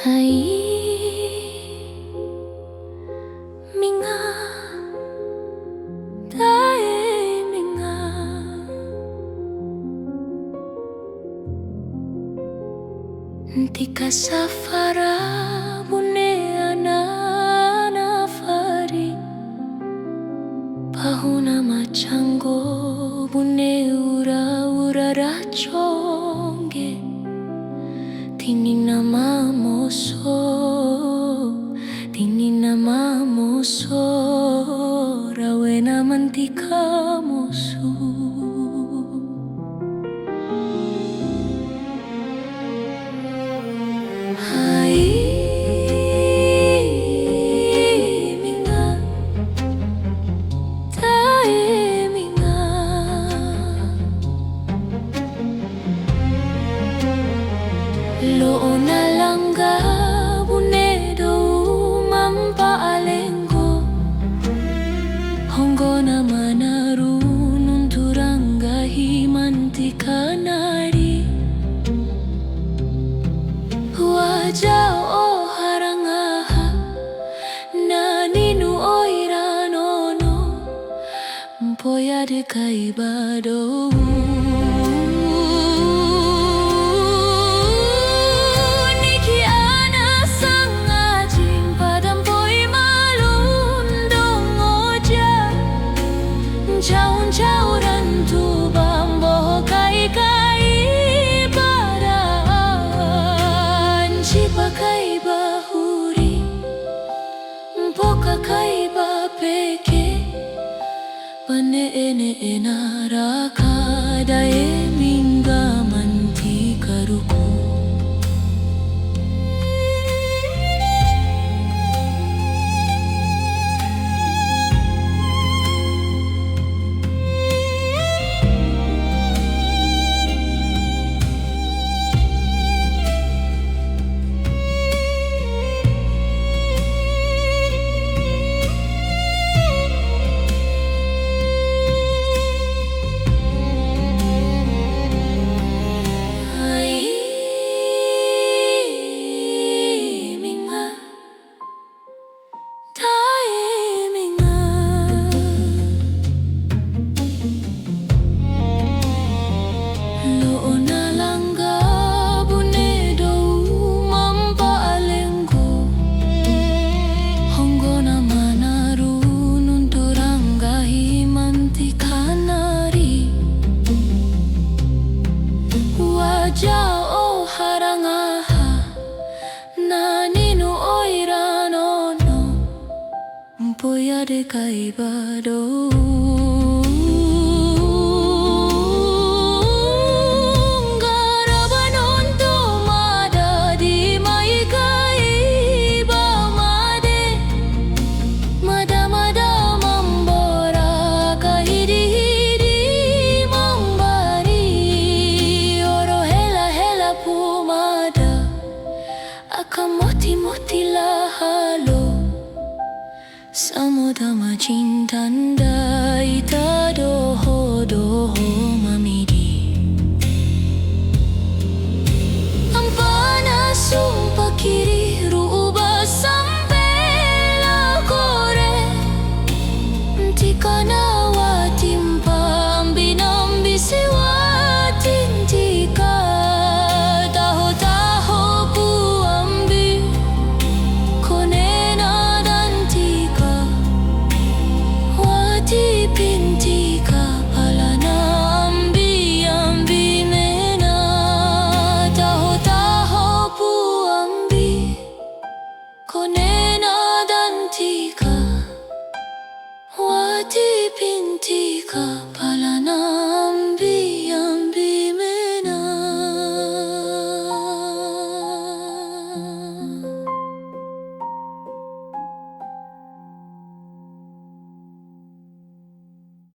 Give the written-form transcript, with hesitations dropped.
Hai minga dai minga Ntika safara bune anana fari Pahuna machango bune ura ura rachonge Tinina mamoso rawena mantika mosu Hai minga dai minga Loona langga bunedo mampa alengo Hongo na manaru nunturanga himantika nari Wajao o harangaha naninu oiranono Mpoya de kaibado Jauh-jauhan tu bambo kai-kai baran Jipa kai bahuri Mpoka kai bapeke Pane ene enaraka dae minga manti karuku Jauh harangaha naninu oiranono Mpoya de kaibado Garabanonto mada di mai kaiba made Mada mambora kahidi mambari Pumada akamoti-moti lahalo Samudama cintanda ita doho mamidi Ampana sumpah kiri ruba sampai kore Ntikana watimpa ambinambi siwatin tika Pintika palana